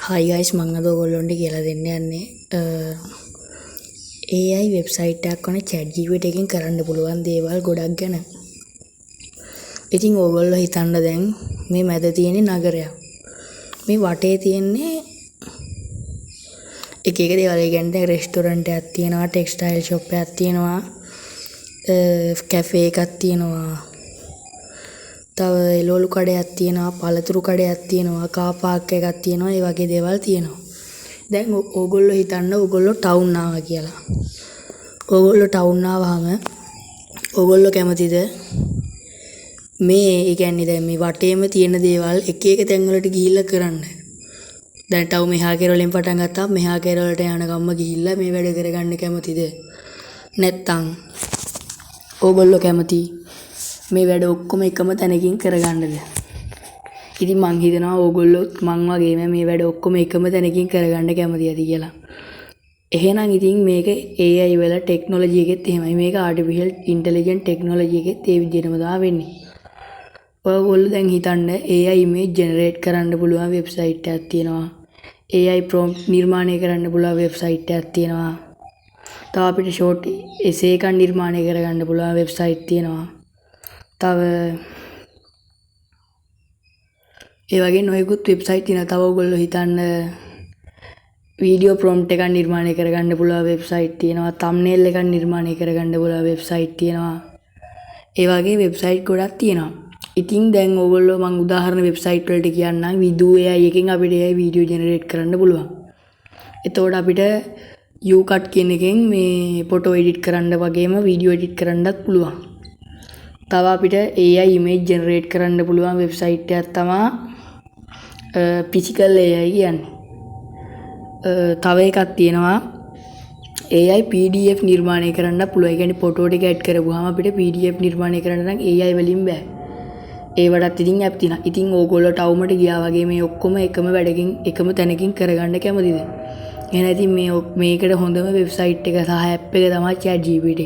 හයි guys මං අද ඔයගොල්ලන්ට කියලා දෙන්න යන්නේ AI වෙබ්සයිට් එකක් වන ChatGPT එකෙන් කරන්න පුළුවන් දේවල් ගොඩක් ගැන. ඉතින් ඔයගොල්ලෝ හිතන්න දැන් මේ මැද තියෙන නගරයක්. මේ වටේ තියෙන්නේ එක එක දේවල්. ඒ කියන්නේ රෙස්ටොරන්ට් එකක් තියෙනවා, ටෙක්ස්ටයිල් ෂොප් එකක් තියෙනවා, කැෆේ එකක් තියෙනවා. තව එළවලු කඩයක් තියෙනවා, පළතුරු කඩයක් තියෙනවා, කාර් පාක් එකක් තියෙනවා. ඒ වගේ දේවල් තියෙනවා. දැන් ඕගොල්ලෝ හිතන්න ඕගොල්ලෝ ටවුන් ආවා කියලා. ඕගොල්ලෝ ටවුන් ආවහම ඕගොල්ලෝ කැමතිද මේ ඒ කියන්නේ දැන් මේ වටේම තියෙන දේවල් එක එක තැන් වලට ගිහිල්ලා කරන්න? දැන් ටවුන් මෙහා කෙරවලින් පටන් ගත්තා මෙහා කෙරවලට යන ගම්ම ගිහිල්ලා මේ වැඩ කරගන්න කැමතිද? නැත්තම් ඕගොල්ලෝ කැමති මේ වැඩ ඔක්කොම එකම තැනකින් කරගන්නද? ඉතින් මං හිතනවා ඕගොල්ලොත් මං වගේම මේ වැඩ ඔක්කොම එකම තැනකින් කරගන්න කැමති ඇති කියලා. එහෙනම් ඉතින් මේක AI වල ටෙක්නොලොජි එකෙත් එහෙමයි. මේක ආටිෆිෂල් ඉන්ටෙලිජන්ට් ටෙක්නොලොජි එකෙත් ඒ විදිහටම තමයි වෙන්නේ. ඔයගොල්ලෝ දැන් හිතන්න AI ඉමේජ් ජෙනරේට් කරන්න පුළුවන් වෙබ්සයිට් එකක් තියෙනවා. AI ප්‍රොම්ප්ට් නිර්මාණය කරන්න පුළුවන් වෙබ්සයිට් එකක් තියෙනවා. තව අපිට ෂෝට් එසේ එකක් නිර්මාණය කරගන්න පුළුවන් වෙබ්සයිට් තියෙනවා. තව ඒ වගේ නොයෙකුත් වෙබ්සයිට් තියෙනවා. තව ඔයගොල්ලෝ හිතන්න වීඩියෝ ප්‍රොම්ප්ට් එකක් නිර්මාණය කරගන්න පුළුවන් වෙබ්සයිට් තියෙනවා. තම්බ්නේල් එකක් නිර්මාණය කරගන්න පුළුවන් වෙබ්සයිට් තියෙනවා. ඒ වගේ වෙබ්සයිට් ගොඩක් තියෙනවා. ඉතින් දැන් ඔයගොල්ලෝ මම උදාහරණ වෙබ්සයිට් වලට කියන්නම්. විදු AI එකෙන් අපිට AI වීඩියෝ ජෙනරේට් කරන්න පුළුවන්. එතකොට අපිට UCut කියන එකෙන් මේ ෆොටෝ එඩිට් කරන්න වගේම වීඩියෝ එඩිට් කරන්නත් පුළුවන්. තව අපිට AI ඉමේජ් ජෙනරේට් කරන්න පුළුවන් වෙබ්සයිට් එකක් තමයි Physical AI කියන්නේ. තව එකක් තියෙනවා AI PDF නිර්මාණය කරන්න පුළුවන්. ඒ කියන්නේ ෆොටෝ ටික ඇඩ් කරපුවාම අපිට PDF නිර්මාණය කරන්න නම් AI වලින් බෑ. ඒවටත් ඉතින් ඇප් තියෙනවා. ඉතින් ඕගොල්ලෝ ටවුමට ගියා වගේ මේ ඔක්කොම එකම වැඩකින් එකම තැනකින් කරගන්න කැමතිද? එහෙනම් ඉතින් මේකට හොඳම වෙබ්සයිට් එක සහ ඇප් එක තමයි ChatGPT.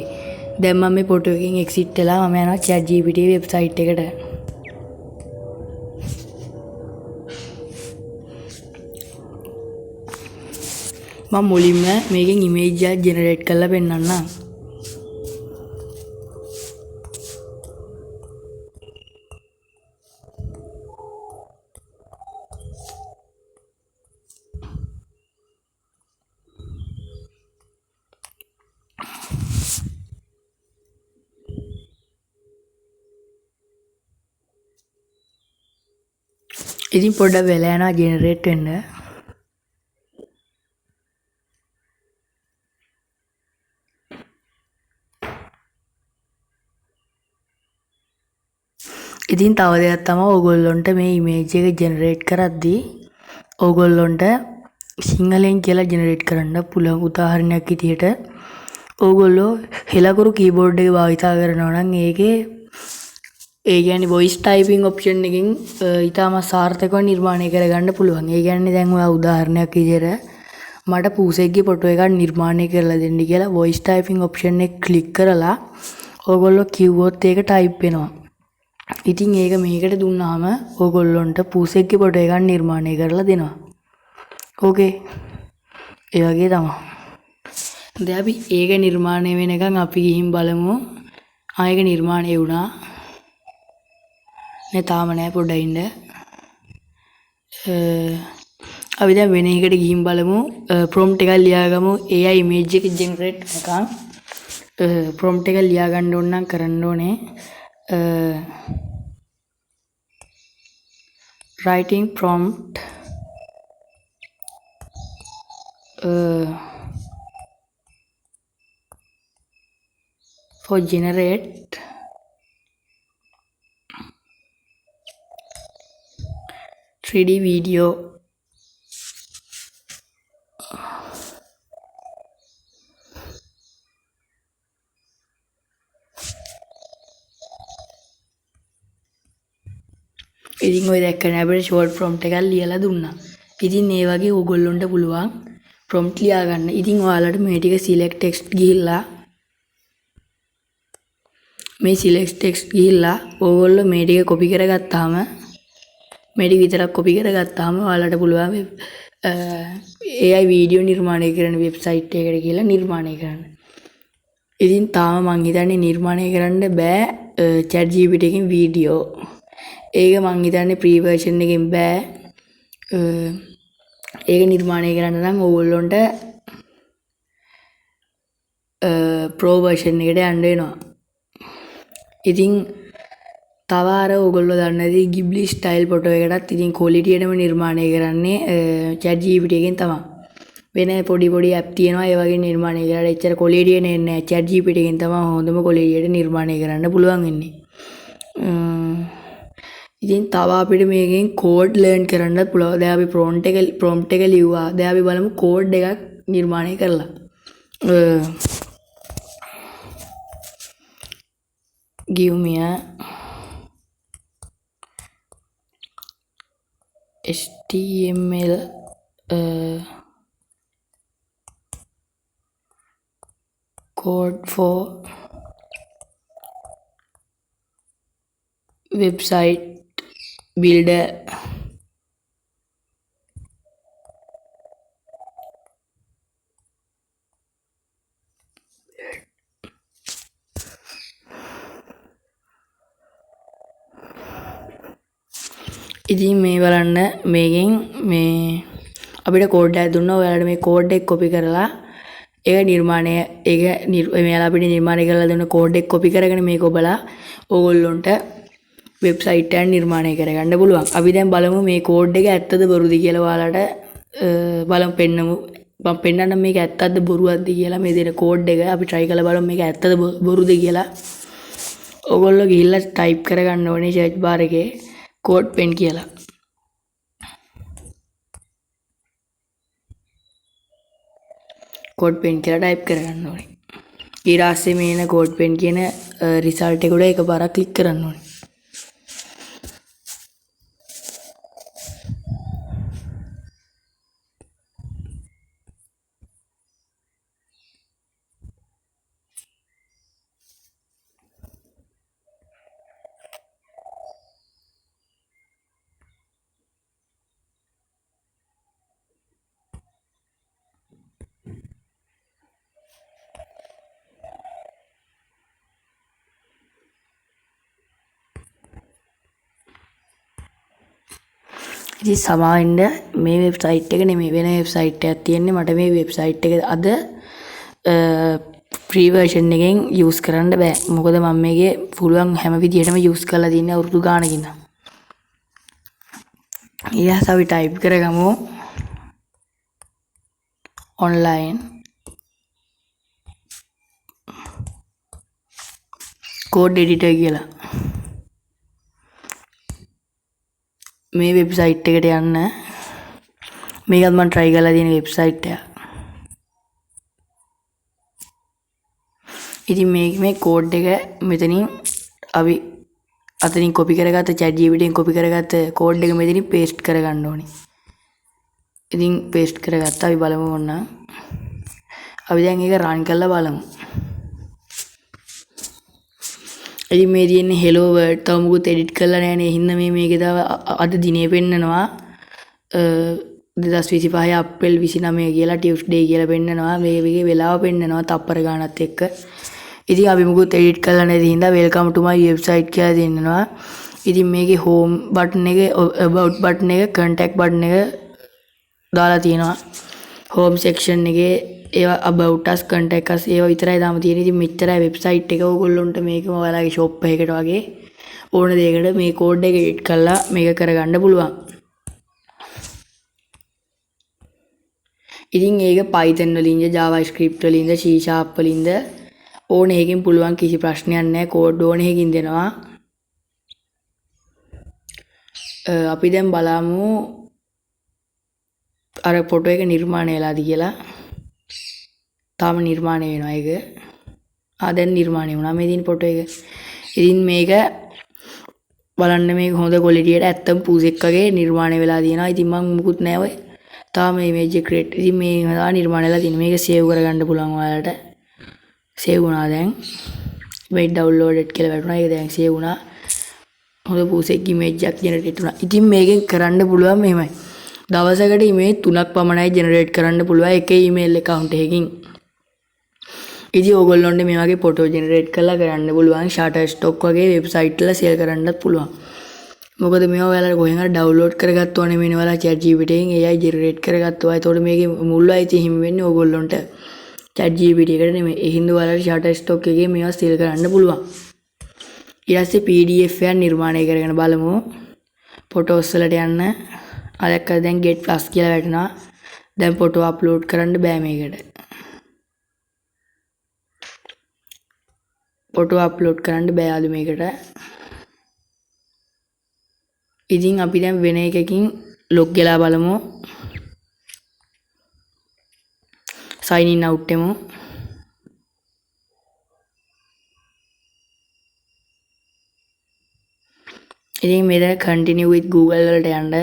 දැන් මම මේ ෆොටෝ එකකින් එක්සිට් වෙලා මම යනවා ChatGPT වෙබ්සයිට් එකට. මම මුලින්ම මේකෙන් ඉමේජ් එකක් ජෙනරේට් කරලා පෙන්නන්නම්. ඉතින් පොඩ්ඩක් වෙලා යනවා ජෙනරේට් වෙන්න. ඉතින් තව දෙයක් තමයි ඕගොල්ලොන්ට මේ ඉමේජ් එක ජෙනරේට් කරද්දී ඕගොල්ලොන්ට සිංහලෙන් කියලා ජෙනරේට් කරන්න පුළුවන්. උදාහරණයක් විදිහට ඕගොල්ලෝ හෙලකුරු කීබෝඩ් එක භාවිතා කරනවා නම් ඒකේ ඒ කියන්නේ වොයිස් ටයිපින් ඔප්ෂන් එකකින් ඊටම සාර්ථකව නිර්මාණය කරගන්න පුළුවන්. ඒ කියන්නේ දැන් ඔයා උදාහරණයක් විදිහට මට පූසෙක්ගේ ෆොටෝ එකක් නිර්මාණය කරලා දෙන්න කියලා වොයිස් ටයිපින් ඔප්ෂන් එක ක්ලික් කරලා ඕගොල්ලෝ කිව්වොත් ඒක ටයිප් වෙනවා. ඉතින් ඒක මේකට දුන්නාම ඕගොල්ලොන්ට පූසෙක්ගේ ෆොටෝ එකක් නිර්මාණය කරලා දෙනවා. ඕකේ. ඒ වගේ තමයි. දැන් අපි ඒක නිර්මාණය වෙනකන් අපි ගිහින් බලමු. ආයෙක නිර්මාණය වුණා. නේ තාම නෑ පොඩ්ඩක් ඉන්න. අපි දැන් වෙන එකට ගිහින් බලමු. ප්‍රොම්ප්ට් එකක් ලියාගමු. AI ඉමේජ් එක ජෙනරේට් කරනකම් ප්‍රොම්ප්ට් එක ලියා ගන්න ඕන නම් කරන්න ඕනේ writing prompt for generate .3D video. ඉතින් ඔය දැක්කනේ අපිට ෂෝට් ප්‍රොම්ප්ට් එකක් ලියලා දුන්නා. ඉතින් ඒ වගේ ඕගොල්ලොන්ට පුළුවන් ප්‍රොම්ප්ට් ලියා ගන්න. ඉතින් ඔයාලට මේ ටික සිලෙක්ට් ටෙක්ස්ට් ගිහිල්ලා මේ සිලෙක්ට් ටෙක්ස්ට් ගිහිල්ලා ඕගොල්ලෝ මේ ටික කොපි කරගත්තාම මේ ටික විතරක් කොපි කරගත්තාම ඔයාලට පුළුවන් AI වීඩියෝ නිර්මාණය කරන වෙබ්සයිට් එකකට කියලා නිර්මාණය කරන්න. ඉතින් තාම මං හිතන්නේ නිර්මාණය කරන්න බෑ chat GPT එකකින් වීඩියෝ. ඒක මං හිතන්නේ ප්‍රී වර්ෂන් එකකින් බෑ. ඒක නිර්මාණය කරන්න නම් ඕගොල්ලොන්ට ප්‍රෝ වර්ෂන් එකට යන්න වෙනවා. ඉතින් තව අර ඕගොල්ලෝ දන්නේ නැති Ghibli style ෆොටෝ එකටත් ඉතින් quality එකම නිර්මාණය කරන්නේ chat GPT එකෙන් තමයි. වෙන පොඩි app තියෙනවා ඒ වගේ නිර්මාණය කරලා එච්චර quality එක එන්නේ නැහැ. chat GPT එකෙන් තමයි හොඳම quality එකට නිර්මාණය කරන්න පුළුවන් වෙන්නේ. ඉතින් තව අපිට මේකෙන් කෝඩ් ලර්න් කරන්නත් පුළුවන්. දැන් අපි prompt එක ලිව්වා. දැන් අපි බලමු කෝඩ් එකක් නිර්මාණය කරලා. give me a HTML code for website builder. ඉතින් මේ බලන්න මේකෙන් මේ අපිට කෝඩ් එකක් දුන්නා. ඔයාලට මේ කෝඩ් එක කොපි කරලා ඒක නිර්මාණය මෙයාලා අපිට නිර්මාණය කරලා දුන්න කෝඩ් එක කොපි කරගෙන මේක ඔබලා ඕගොල්ලොන්ට වෙබ්සයිට් එකක් නිර්මාණය කරගන්න පුළුවන්. අපි දැන් බලමු මේ කෝඩ් එක ඇත්තද බොරුද කියලා ඔයාලට බලමු පෙන්නමු. මම පෙන්නන්නම් මේක ඇත්තද බොරුවක්ද කියලා. මේ දෙන කෝඩ් එක අපි try කරලා බලමු මේක ඇත්තද බොරුද කියලා. ඕගොල්ලෝ ගිහිල්ලා type කරගන්න ඕනේ search bar එකේ code pen කියලා. code pen කියලා type කරගන්න ඕනේ. ඊට පස්සේ මේන code pen කියන result එක උඩ එකපාරක් click කරන්න ඕනේ. ඉතින් සමාවෙන්න මේ වෙබ්සයිට් එක නෙමෙයි වෙන වෙබ්සයිට් එකක් තියෙන්නේ. මට මේ වෙබ්සයිට් එක අද free version එකෙන් use කරන්න බෑ. මොකද මම මේකේ පුළුවන් හැම විදිහටම use කරලා තියෙන්නේ අවුරුදු ගානකින්. ඊළඟට අපි type කරගමු online code editor කියලා. මේ වෙබ්සයිට් එකට යන්න. මේකත් මම try කරලා තියෙන වෙබ්සයිට් එක. ඉතින් මේ කෝඩ් එක මෙතනින් අපි අතනින් කොපි කරගත්ත chat GPT එකෙන් කොපි කරගත්ත කෝඩ් එක මෙතනින් paste කරගන්න ඕනේ. ඉතින් paste කරගත්තා. අපි බලමු ඔන්න. අපි දැන් ඒක run කරලා බලමු. ඉතින් මේ තියෙන්නේ hello world. තව මොකුත් edit කරලා නැහැ නේ. හින්දා මේකේ තව අද දිනේ පෙන්නනවා 2025 අප්‍රේල් 29 කියලා Tuesday කියලා පෙන්නනවා. මේකේ වෙලාව පෙන්නනවා තප්පර ගානත් එක්ක. ඉතින් අපි මොකුත් edit කරලා නැති හින්දා welcome to my website කියලා දෙන්නවා. ඉතින් මේකේ home button එකේ about button එක contact button එක දාලා තියෙනවා. home section එකේ ඒවා about us contact us ඒවා විතරයි දාම තියෙන්නේ. ඉතින් මෙච්චරයි වෙබ්සයිට් එක. ඕගොල්ලොන්ට මේකම ඔයාලගේ shop එකකට වගේ ඕන දෙයකට මේ කෝඩ් එක edit කරලා මේක කරගන්න පුළුවන්. ඉතින් ඒක Python වලින්ද JavaScript වලින්ද C# වලින්ද ඕන එකකින් පුළුවන්. කිසි ප්‍රශ්නයක් නැහැ. කෝඩ් ඕන එකකින් දෙනවා. අපි දැන් බලමු අර ෆොටෝ එක නිර්මාණය වෙලාද කියලා. තාම නිර්මාණය වෙනවා ඒක. දැන් නිර්මාණය වුණා මේ දින ෆොටෝ එක. ඉතින් මේක බලන්න මේක හොඳ quality එකට ඇත්තම පූසෙක් වගේ නිර්මාණය වෙලා තියෙනවා. ඉතින් මම මුකුත් නැහැ ඔය. තාම image එක create. ඉතින් මේ නිර්මාණය වෙලා තියෙන මේක save කරගන්න පුළුවන් ඔයාලට. save වුණා දැන්. මේ downloaded කියලා වැටුණා. ඒක දැන් save වුණා. හොඳ පූසෙක් image එකක් generate වුණා. ඉතින් මේකෙන් කරන්න පුළුවන් මෙහෙමයි. දවසකට email 3ක් පමණයි generate කරන්න පුළුවන් එක email account එකකින්. ඉතින් ඕගොල්ලොන්ට මේ වගේ ෆොටෝ ජෙනරේට් කරලා කරන්න පුළුවන් Shutterstock වගේ වෙබ්සයිට් වල සෙල් කරන්නත් පුළුවන්. මොකද මේවා ඔයාලා කොහෙන් හරි ඩවුන්ලෝඩ් කරගත්තා නෙමෙයි ඔයාලා ChatGPT එකෙන් AI ජෙනරේට් කරගත්තා. ඒතකොට මේකේ මුල් අයිතිය හිමි වෙන්නේ ඕගොල්ලොන්ට. ChatGPT එකට නෙමෙයි. ඒ හින්දා ඔයාලා Shutterstock එකේ මේවා සෙල් කරන්න පුළුවන්. ඊට පස්සේ PDF එකක් නිර්මාණය කරගෙන බලමු. ෆොටෝස් වලට යන්න. අරක දැන් get plus කියලා වැටෙනවා. දැන් ෆොටෝ අප්ලෝඩ් කරන්න බෑ මේකට. ෆොටෝ අප්ලෝඩ් කරන්න බෑ අද මේකට. ඉතින් අපි දැන් වෙන එකකින් ලොග් වෙලා බලමු. sign in out එමු. ඉතින් මෙතන continue with Google වලට යන්න.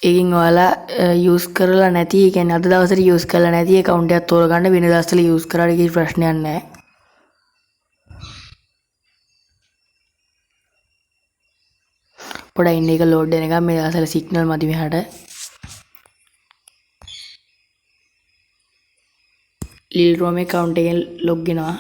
ඒකින් ඔයාලා යූස් කරලා නැති, ඒ කියන්නේ අද දවසට යූස් කරලා නැති account එකක් තෝරගන්න වෙන දවස්වල යූස් කරාට කිසි ප්‍රශ්නයක් නැහැ. පොඩ්ඩක් ඉන්න එක ලෝඩ් වෙන එක මේ දවස්වල සිග්නල් මදි මෙහාට. ලිල් රෝම account එකෙන් ලොග් වෙනවා.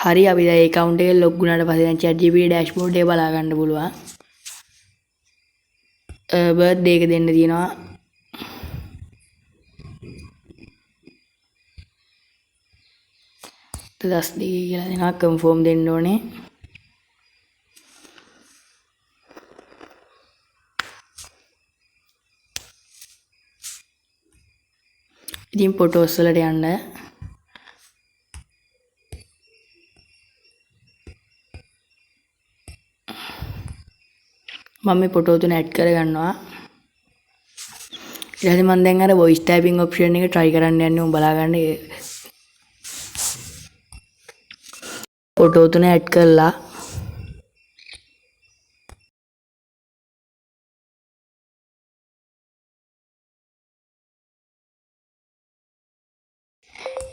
හරි අපි දැන් account එකෙන් ලොග් වුණාට පස්සේ දැන් ChatGPT dashboard එක බලා ගන්න පුළුවන්. birthday එක දෙන්න තියෙනවා. දස් දෙකේ කියලා දෙනවා confirm දෙන්න ඕනේ. ඉතින් photos වලට යන්න. මම මේ ෆොටෝ තුන ඇඩ් කරගන්නවා. ඊට පස්සේ මම දැන් අර voice typing option එක try කරන්න යන්නේ උඹ බලා ගන්න. ෆොටෝ තුන ඇඩ් කරලා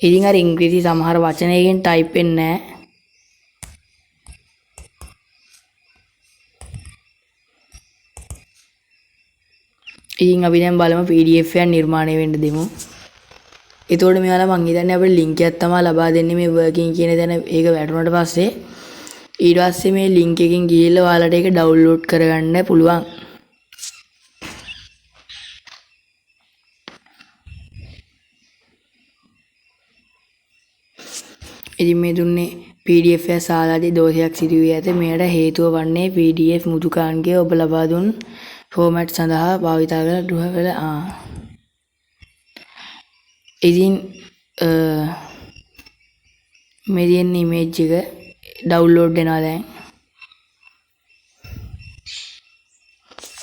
ඉතින් අර ඉංග්‍රීසි සමහර වචන එකෙන් ටයිප් වෙන්නේ නැහැ. ඉතින් අපි දැන් බලමු PDF එකක් නිර්මාණය වෙන්න දෙමු. එතකොට මෙයාලා මං හිතන්නේ අපිට link එකක් තමයි ලබා දෙන්නේ මේ working කියන දේ ඒක වැටුණාට පස්සේ. ඊට පස්සේ මේ link එකෙන් ගිහිල්ලා ඔයාලට ඒක download කරගන්න පුළුවන්. ඉතින් මේ දුන්නේ PDF එක සාලාදී දෝෂයක් සිදු වී ඇත. මෙයට හේතුව වන්නේ PDF මුදුකාන්ගේ ඔබ ලබා දුන් ෆෝමැට් සඳහා භාවිතා කළ ගෘහවල ඉතින් මේ තියෙන image එක download වෙනවා දැන්.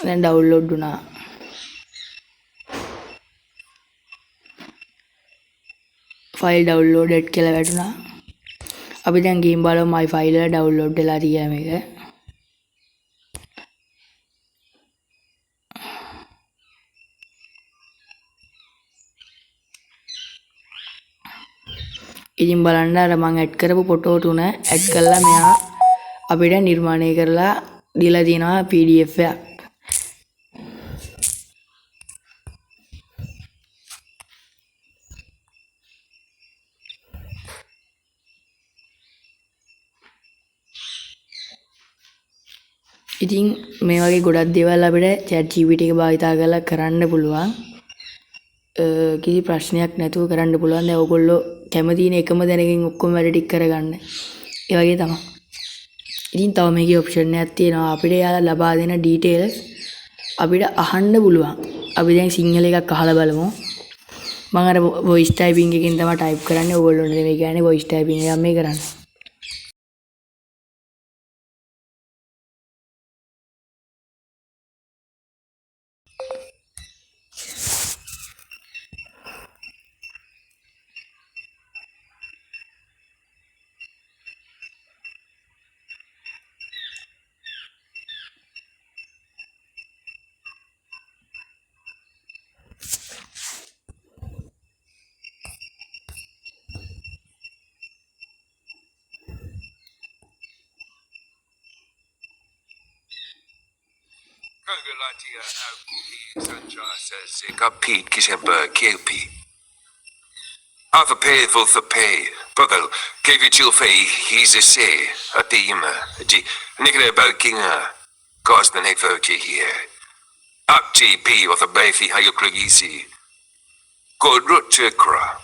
දැන් download වුණා. file downloaded කියලා වැටුණා. අපි දැන් ගිහින් බලමු my file එක download වෙලා තියෙන මේක. ඉතින් බලන්න අර මම ඇඩ් කරපු ෆොටෝ තුන ඇඩ් කරලා මෙයා අපිට නිර්මාණය කරලා දීලා තියෙනවා PDF එකක්. ඉතින් මේ වගේ ගොඩක් දේවල් අපිට ChatGPT එක භාවිතා කරලා කරන්න පුළුවන්. කිසි ප්‍රශ්නයක් නැතුව කරන්න පුළුවන්. දැන් ඔයගොල්ලෝ කැමතිනේ එකම දැනකින් ඔක්කොම වැඩ ටික කරගන්න. ඒ වගේ තමයි. ඉතින් තව මේකේ ඔප්ෂන් එකක් තියෙනවා. අපිට යාලා ලබා දෙන ඩීටේල්ස් අපිට අහන්න පුළුවන්. අපි දැන් සිංහල එකක් අහලා බලමු. මම අර voice typing එකෙන් තමයි type කරන්නේ. ඔයගොල්ලොන්ට මේ කියන්නේ voice typing එකක් මේ කරන්නේ. Kangalatia Alkuhi Sancha says Pete Kisember Kilpi. Arthur pay for the pay. Brother, gave you chill fay, he's a say, a team, Nicola Balkinga, cause the Neferchi here. Up GP or the Bafi Hayukrigisi. Good Rutukra.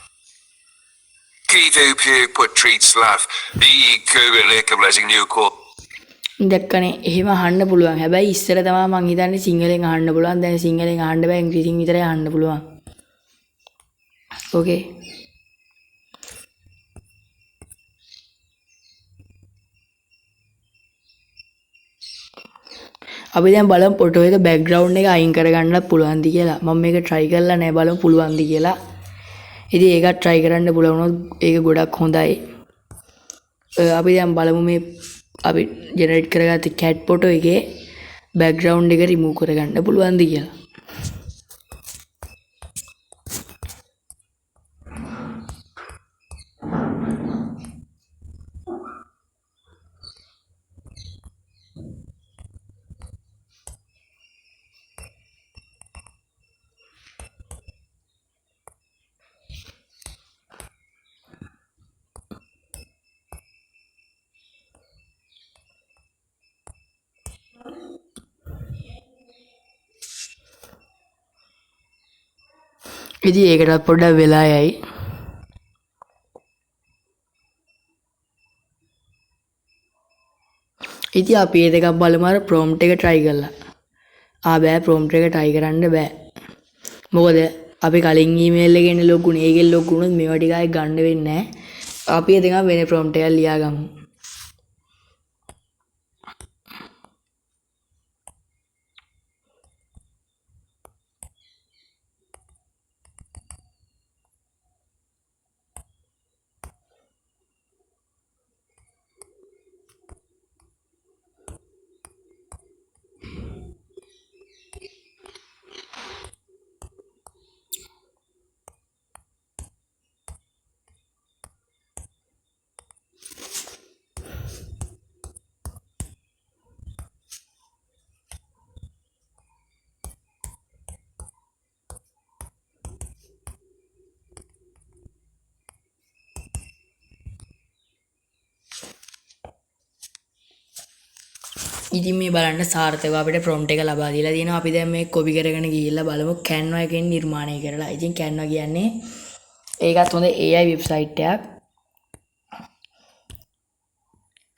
Kivu Pew put treats laugh, the Kubilek of Blessing New Court. දැක්කනේ එහෙම අහන්න පුළුවන්. හැබැයි ඉස්සර තමයි මං හිතන්නේ සිංහලෙන් අහන්න පුළුවන්. දැන් සිංහලෙන් අහන්න බෑ, ඉංග්‍රීසියෙන් විතරයි අහන්න පුළුවන්. ඕකේ. අපි දැන් බලමු ෆොටෝ එක බෑග්ග්‍රවුන්ඩ් එක අයින් කරගන්නත් පුළුවන්ද කියලා. මම මේක try කරලා නැහැ, බලමු පුළුවන්ද කියලා. ඉතින් ඒකත් try කරන්න පුළුවන් වුණොත් ඒක ගොඩක් හොඳයි. අපි දැන් බලමු මේ අපි ජෙනරේට් කරගත්ත කැට් ෆොටෝ එකේ බෑග්ග්‍රවුන්ඩ් එක රිමූව් කරගන්න පුළුවන්ද කියලා. ඉතින් ඒකටත් පොඩ්ඩක් වෙලා යයි. ඉතින් අපි ඒ දෙකක් බලමු අර ප්‍රොම්ප්ට් එක try කරලා. බෑ ප්‍රොම්ප්ට් එක try කරන්න බෑ. මොකද අපි කලින් ඊමේල් එකෙන් ලොග්ුනේ. ඒකෙන් ලොග්ුනොත් මේවා ටික ආයෙ ගන්න වෙන්නේ නැහැ. අපි ඒ දෙකම වෙන ප්‍රොම්ප්ට් එකක් ලියාගමු. ඉතින් මේ බලන්න සාර්ථකව අපිට ප්‍රොම්ප්ට් එක ලබා දීලා තියෙනවා. අපි දැන් මේ කොපි කරගෙන ගිහිල්ලා බලමු Canva එකෙන් නිර්මාණය කරලා. ඉතින් Canva කියන්නේ ඒකත් හොඳ AI වෙබ්සයිට් එකක්.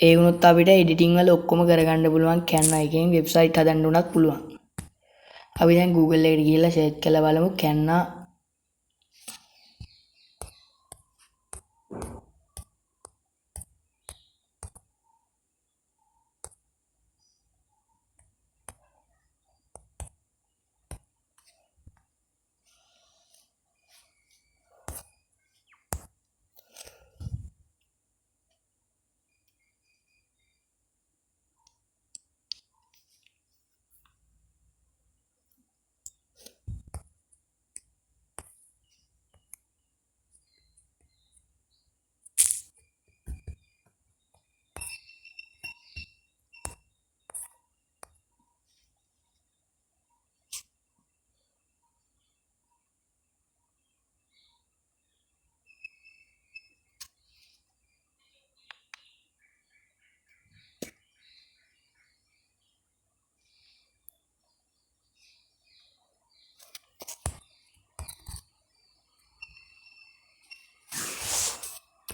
ඒ වුණොත් අපිට එඩිටින් වල ඔක්කොම කරගන්න පුළුවන් Canva එකෙන් වෙබ්සයිට් හදන්න උනත් පුළුවන්. අපි දැන් Google එකට ගිහිල්ලා සර්ච් කරලා බලමු Canva.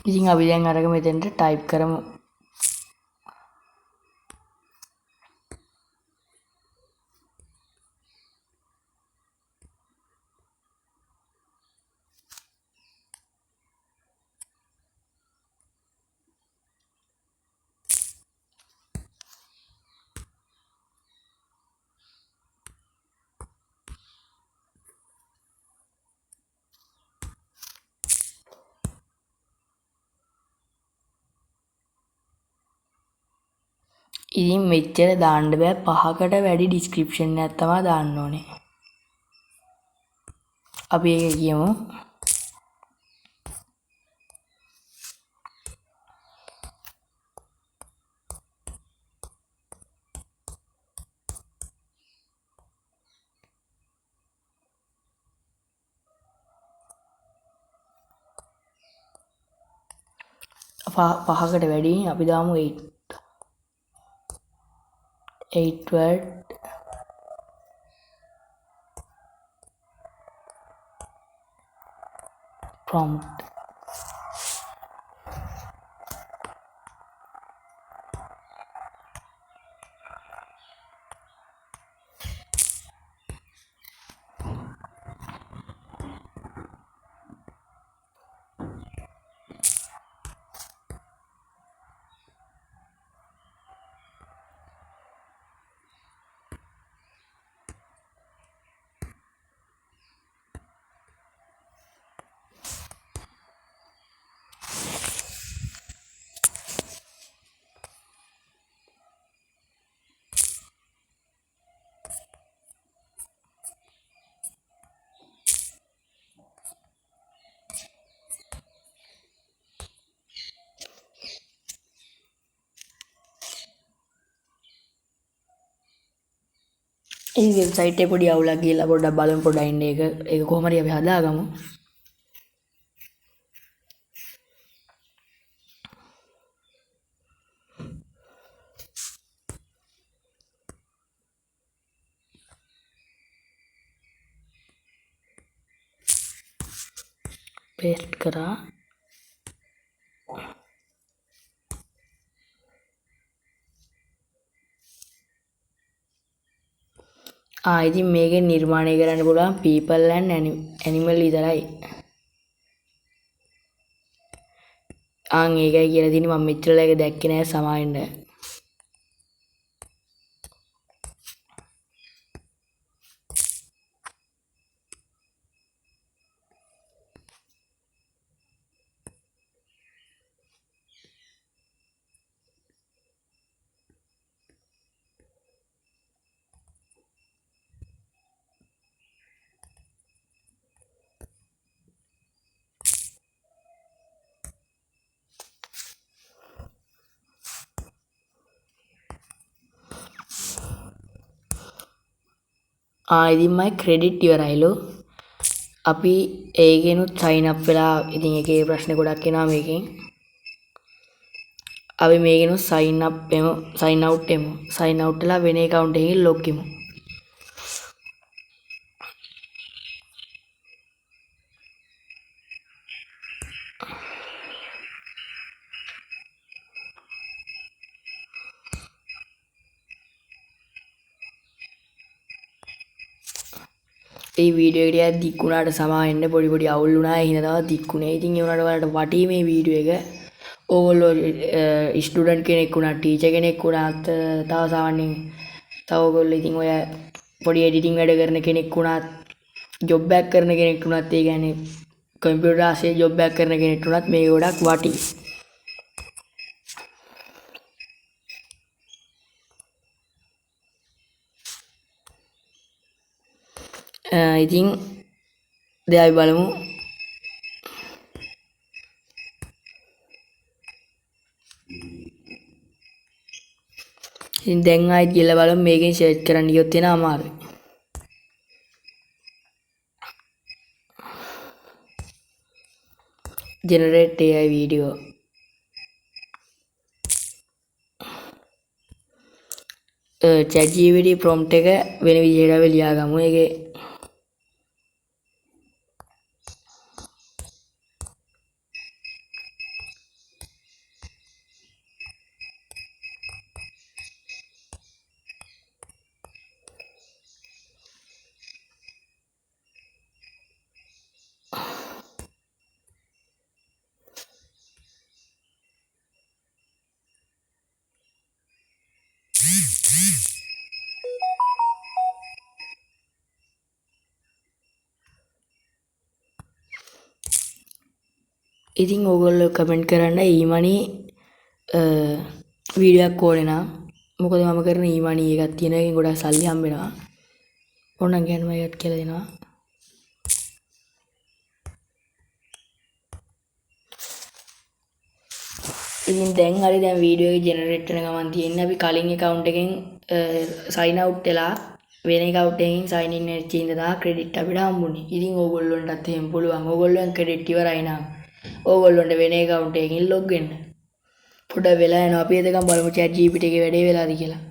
ඉතින් අපි දැන් අරගෙන මෙතෙන්ට ටයිප් කරමු. ඉතින් මෙච්චර දාන්න බෑ, 5කට වැඩි ඩිස්ක්‍රිප්ෂන් එකක් තමයි දාන්න ඕනේ. අපි ඒක කියමු. 5කට වැඩි අපි දාමු 8 word prompt. ඉතින් වෙබ්සයිට් එක පොඩි අවුලක් ගිහලා පොඩ්ඩක් බලමු පොඩ්ඩක් ඉන්න ඒක කොහොම හරි අපි හදාගමු. paste කරා ඉතින් මේකෙන් නිර්මාණය කරන්න පුළුවන් people and animal විතරයි. ඒකයි කියලා තියෙන්නේ මම මෙච්චර එක දැක්කේ නෑ සමාවෙන්න. ඉතින් මයි ක්‍රෙඩිට් ඉවරයිලු. අපි ඒකෙනුත් සයින් අප් වෙලා ඉතින් ඒකේ ප්‍රශ්න ගොඩක් එනවා මේකෙන්. අපි මේකෙනුත් සයින් අප් වෙමු, සයින් අවුට් වෙමු. සයින් අවුට් වෙලා වෙන account එකකින් ලොග් වෙමු. ඒ වීඩියෝ එක ටිකක් දික් වුණාට සමාවෙන්න පොඩි පොඩි අවුල් වුණා. ඒ හින්දා තමයි දික් වුණේ. ඉතින් ඒ වුණාට ඔයාලට වටී මේ වීඩියෝ එක. ඕගොල්ලෝ ස්ටුඩන්ට් කෙනෙක් වුණා, ටීචර් කෙනෙක් වුණාත්, තව සාමාන්‍යයෙන් තව ඔයගොල්ලෝ ඉතින් ඔය පොඩි එඩිටින් වැඩ කරන කෙනෙක් වුණාත්, ජොබ් එකක් කරන කෙනෙක් වුණාත්, ඒ කියන්නේ කම්පියුටර් ආශ්‍රේ ජොබ් එකක් කරන කෙනෙක් වුණාත් මේක ගොඩක් වටී. ඉතින් දැන් අපි බලමු ඉතින් දැන් ආයෙත් ගිහලා බලමු මේකෙන් සර්ච් කරන්න ගියොත් එන අමාරුයි. generate AI video ChatGPT prompt එක වෙන විදිහකට අපි ලියාගමු. ඒකේ ඉතින් ඕගොල්ලෝ කමෙන්ට් කරන්න ඊමණි වීඩියෝ එකක් ඕනේ නම්. මොකද මම කරන ඊමණි එකක් තියෙන එකෙන් ගොඩක් සල්ලි හම්බ වෙනවා. ඕනනම් කියන්න මම ඒකත් කියලා දෙනවා. ඉතින් දැන් වීඩියෝ එක ජෙනරේට් වෙන ගමන් තියෙන්නේ අපි කලින් account එකෙන් sign out වෙලා වෙන account එකකින් sign in වෙච්ච ඉඳලා credit අපිට හම්බුනේ. ඉතින් ඕගොල්ලන්ටත් එහෙම පුළුවන්. ඕගොල්ලන් credit ඉවරයි නම් ඕගොල්ලන්ට වෙන account එකකින් log වෙන්න. පොඩ්ඩක් වෙලා යනවා. අපි එතකම් බලමු chat GPT එකේ වැඩේ වෙලාද කියලා.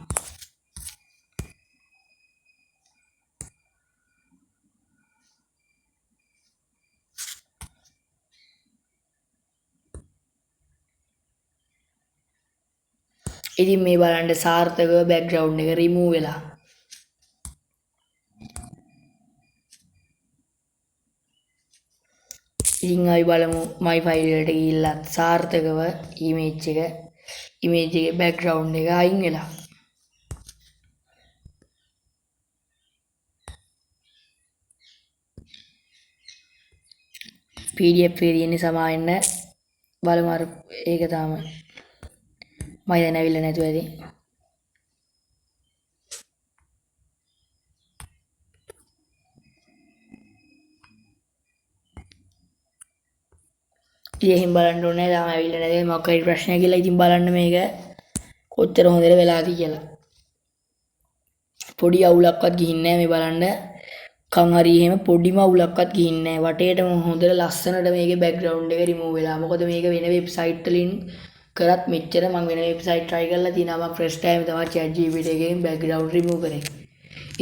ඉතින් මේ බලන්න සාර්ථකව බෑග්ග්‍රවුන්ඩ් එක රිමූව් වෙලා. ඉතින් අපි බලමු my file වලට ගිහිල්ලා සාර්ථකව image එකේ බෑග්ග්‍රවුන්ඩ් එක අයින් වෙලා. PDF එකේ තියෙන්නේ සමාවෙන්න බලමු අර ඒක තාම මම දැන් ඇවිල්ලා නැතුව ඇති. ඉතින් බලන්න ඕනේ තාම ඇවිල්ලා නැති මොකක් හරි ප්‍රශ්නයක් කියලා. ඉතින් බලන්න මේක කොච්චර හොඳට වෙලාද කියලා. පොඩි අවුලක්වත් ගිහින් නැහැ මේ බලන්න. කන් හරි එහෙම පොඩිම අවුලක්වත් ගිහින් නැහැ. වටේටම හොඳට ලස්සනට මේකේ බෑග්ග්‍රවුන්ඩ් එක රිමූව් වෙලා. මොකද මේක වෙන වෙබ්සයිට් වලින් කරත් මෙච්චර මම වෙන වෙබ්සයිට් try කරලා තියෙනවා. මම first time තමයි chat GPT එකෙන් බෑග්ග්‍රවුන්ඩ් රිමූව් කරේ.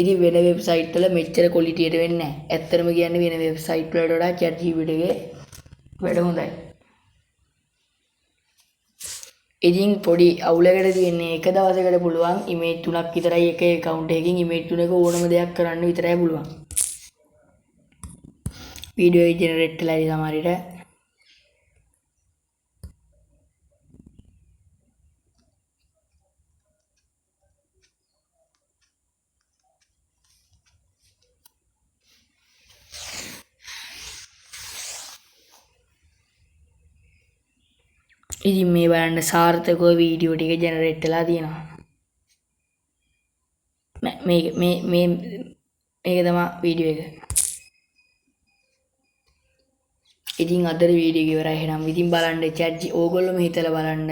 ඉතින් වෙන වෙබ්සයිට් වල මෙච්චර quality එකට වෙන්නේ නැහැ. ඇත්තටම කියන්නේ වෙන වෙබ්සයිට් වලට වඩා chat GPT එකේ වැඩ හොඳයි. ඉතින් පොඩි අවුලකට තියෙන්නේ එක දවසකට පුළුවන් image 3ක් විතරයි එක account එකකින් image 3ක ඕනම දෙයක් කරන්න විතරයි පුළුවන්. වීඩියෝ එක ජෙනරේට් වෙලා ඉතින් සමහරවිට ඉතින් මේ බලන්න සාර්ථකව වීඩියෝ ටික ජෙනරේට් වෙලා තියෙනවා. මේක තමයි වීඩියෝ එක. ඉතින් අදට වීඩියෝ එක ඉවරයි. එහෙනම් ඉතින් බලන්න chat ඕගොල්ලෝම හිතලා බලන්න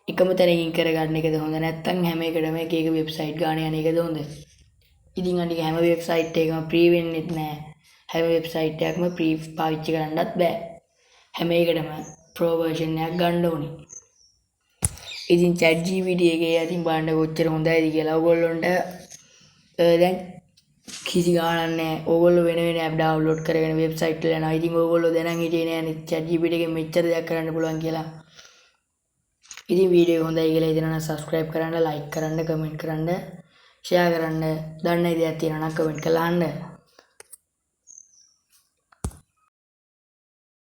එකම තැනකින් කරගන්න එකද හොඳ නැත්නම් හැම එකටම එක එක වෙබ්සයිට් ගාන යන එකද හොඳ? ඉතින් අනික හැම වෙබ්සයිට් එකකම ප්‍රී වෙන්නෙත් නැහැ. හැම වෙබ්සයිට් එකක්ම ප්‍රී පාවිච්චි කරන්නත් බෑ. හැම එකටම pro version එකක් ගන්න ඕනේ. ඉතින් chat GPT එකේ අතින් බලන්න කොච්චර හොඳයිද කියලා. ඕගොල්ලොන්ට දැන් කිසි ගාණක් නැහැ. ඕගොල්ලෝ වෙන app download කරගෙන website වල යනවා. ඉතින් ඕගොල්ලෝ දැනන් හිටියේ නෑනේ chat GPT එකෙන් මෙච්චර දෙයක් කරන්න පුළුවන් කියලා. ඉතින් වීඩියෝ එක හොඳයි කියලා හිතනවා නම් subscribe කරන්න, like කරන්න, comment කරන්න, share කරන්න. දන්න ඉතින් තියෙනවා නම් comment කරලා අහන්න.